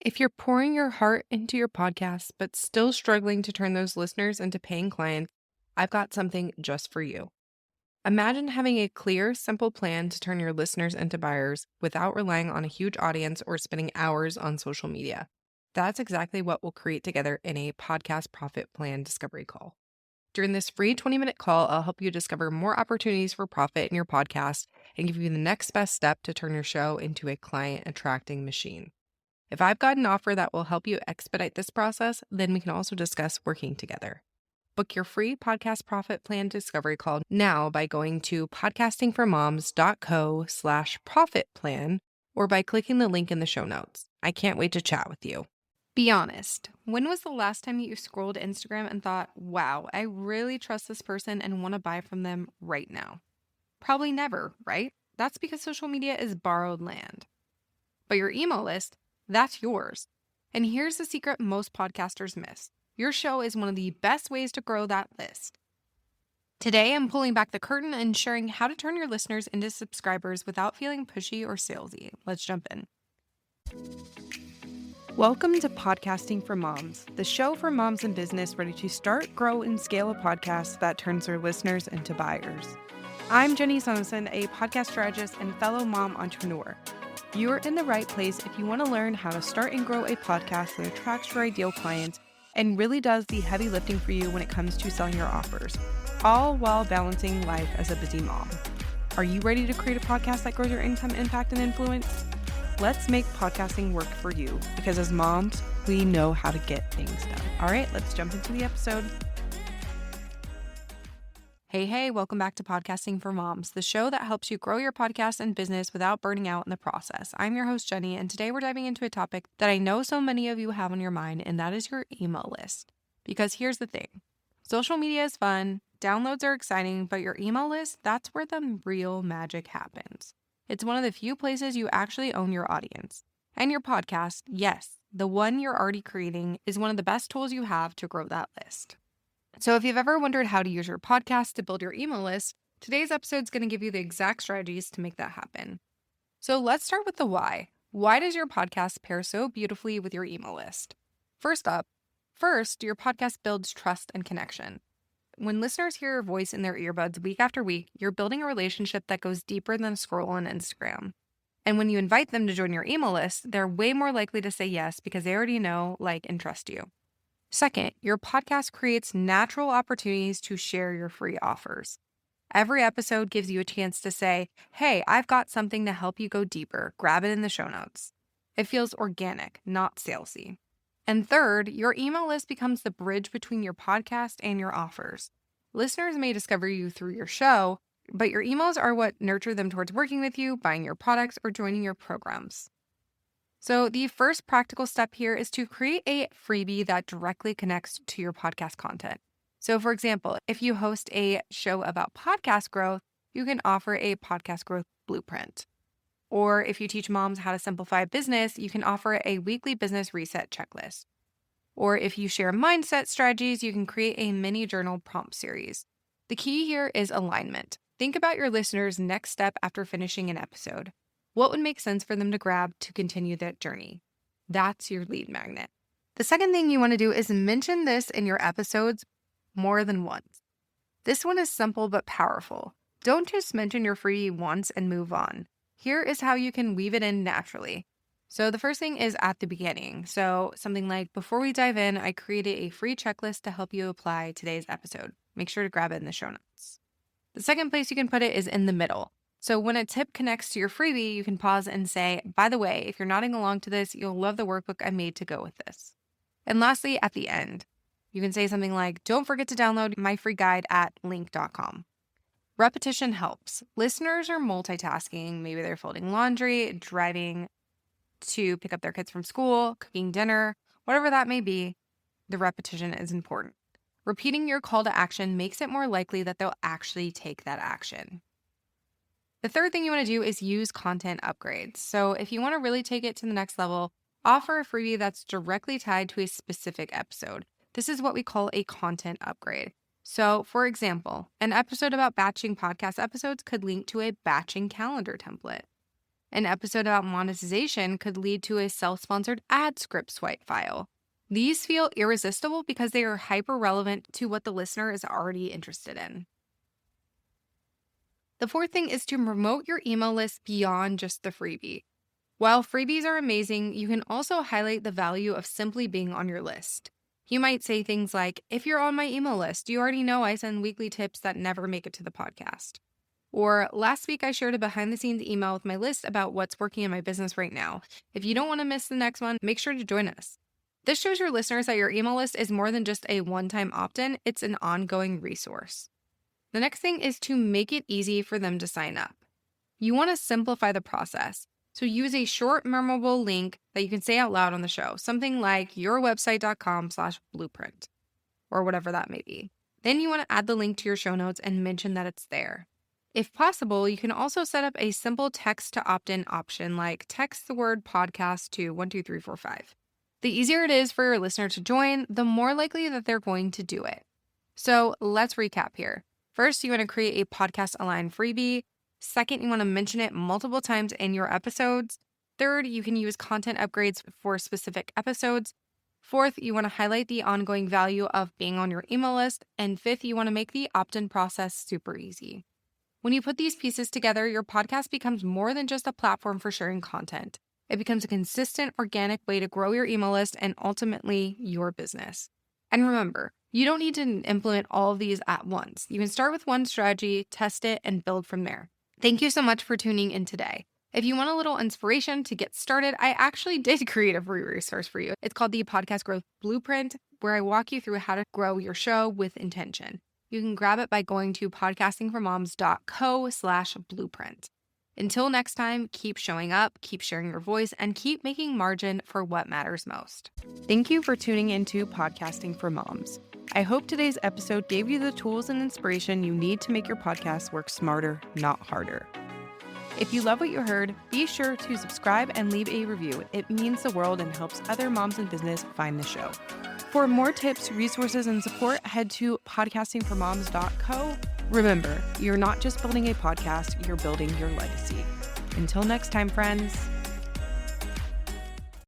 If you're pouring your heart into your podcast, but still struggling to turn those listeners into paying clients, I've got something just for you. Imagine having a clear, simple plan to turn your listeners into buyers without relying on a huge audience or spending hours on social media. That's exactly what we'll create together in a podcast profit plan discovery call. During this free 20-minute call, I'll help you discover more opportunities for profit in your podcast and give you the next best step to turn your show into a client attracting machine. If I've got an offer that will help you expedite this process, then we can also discuss working together. Book your free podcast profit plan discovery call now by going to podcastingformoms.co/profit plan or by clicking the link in the show notes. I can't wait to chat with you. Be honest. When was the last time you scrolled Instagram and thought, wow, I really trust this person and want to buy from them right now? Probably never, right? That's because social media is borrowed land. But your email list, that's yours. And here's the secret most podcasters miss. Your show is one of the best ways to grow that list. Today, I'm pulling back the curtain and sharing how to turn your listeners into subscribers without feeling pushy or salesy. Let's jump in. Welcome to Podcasting for Moms, the show for moms in business ready to start, grow, and scale a podcast that turns their listeners into buyers. I'm Jenny Soneson, a podcast strategist and fellow mom entrepreneur. You're in the right place if you want to learn how to start and grow a podcast that attracts your ideal clients and really does the heavy lifting for you when it comes to selling your offers, all while balancing life as a busy mom. Are you ready to create a podcast that grows your income, impact, and influence? Let's make podcasting work for you because as moms, we know how to get things done. All right, let's jump into the episode. Hey, welcome back to Podcasting for Moms, the show that helps you grow your podcast and business without burning out in the process. I'm your host, Jenny, and today we're diving into a topic that I know so many of you have on your mind, and that is your email list. Because here's the thing. Social media is fun, downloads are exciting, but your email list, that's where the real magic happens. It's one of the few places you actually own your audience. And your podcast, yes, the one you're already creating, is one of the best tools you have to grow that list. So if you've ever wondered how to use your podcast to build your email list, today's episode is going to give you the exact strategies to make that happen. So let's start with the why. Why does your podcast pair so beautifully with your email list? First, your podcast builds trust and connection. When listeners hear your voice in their earbuds week after week, you're building a relationship that goes deeper than a scroll on Instagram. And when you invite them to join your email list, they're way more likely to say yes because they already know, like, and trust you. Second, your podcast creates natural opportunities to share your free offers. Every episode gives you a chance to say, hey, I've got something to help you go deeper. Grab it in the show notes. It feels organic, not salesy. And third, your email list becomes the bridge between your podcast and your offers. Listeners may discover you through your show, but your emails are what nurture them towards working with you, buying your products, or joining your programs. So the first practical step here is to create a freebie that directly connects to your podcast content. So for example, if you host a show about podcast growth, you can offer a podcast growth blueprint. Or if you teach moms how to simplify business, you can offer a weekly business reset checklist. Or if you share mindset strategies, you can create a mini journal prompt series. The key here is alignment. Think about your listeners' next step after finishing an episode. What would make sense for them to grab to continue that journey? That's your lead magnet. The second thing you want to do is mention this in your episodes more than once. This one is simple but powerful. Don't just mention your freebie once and move on. Here is how you can weave it in naturally. So the first thing is at the beginning. So something like, before we dive in, I created a free checklist to help you apply today's episode. Make sure to grab it in the show notes. The second place you can put it is in the middle. So when a tip connects to your freebie, you can pause and say, by the way, if you're nodding along to this, you'll love the workbook I made to go with this. And lastly, at the end, you can say something like, don't forget to download my free guide at link.com. Repetition helps. Listeners are multitasking. Maybe they're folding laundry, driving to pick up their kids from school, cooking dinner, whatever that may be. The repetition is important. Repeating your call to action makes it more likely that they'll actually take that action. The third thing you want to do is use content upgrades. So if you want to really take it to the next level, offer a freebie that's directly tied to a specific episode. This is what we call a content upgrade. So, for example, an episode about batching podcast episodes could link to a batching calendar template. An episode about monetization could lead to a self-sponsored ad script swipe file. These feel irresistible because they are hyper-relevant to what the listener is already interested in. The fourth thing is to promote your email list beyond just the freebie. While freebies are amazing, you can also highlight the value of simply being on your list. You might say things like, if you're on my email list, you already know I send weekly tips that never make it to the podcast. Or, last week I shared a behind-the-scenes email with my list about what's working in my business right now. If you don't want to miss the next one, make sure to join us. This shows your listeners that your email list is more than just a one-time opt-in, it's an ongoing resource. The next thing is to make it easy for them to sign up. You want to simplify the process. So use a short, memorable link that you can say out loud on the show, something like yourwebsite.com/blueprint, or whatever that may be. Then you want to add the link to your show notes and mention that it's there. If possible, you can also set up a simple text to opt-in option like text the word podcast to 12345. The easier it is for your listener to join, the more likely that they're going to do it. So let's recap here. First, you want to create a podcast-aligned freebie. Second, you want to mention it multiple times in your episodes. Third, you can use content upgrades for specific episodes. Fourth, you want to highlight the ongoing value of being on your email list. And fifth, you want to make the opt-in process super easy. When you put these pieces together, your podcast becomes more than just a platform for sharing content. It becomes a consistent, organic way to grow your email list and ultimately your business. And remember, you don't need to implement all of these at once. You can start with one strategy, test it, and build from there. Thank you so much for tuning in today. If you want a little inspiration to get started, I actually did create a free resource for you. It's called the Podcast Growth Blueprint, where I walk you through how to grow your show with intention. You can grab it by going to podcastingformoms.co/blueprint. Until next time, keep showing up, keep sharing your voice, and keep making margin for what matters most. Thank you for tuning into Podcasting for Moms. I hope today's episode gave you the tools and inspiration you need to make your podcast work smarter, not harder. If you love what you heard, be sure to subscribe and leave a review. It means the world and helps other moms in business find the show. For more tips, resources, and support, head to podcastingformoms.co. Remember, you're not just building a podcast, you're building your legacy. Until next time, friends.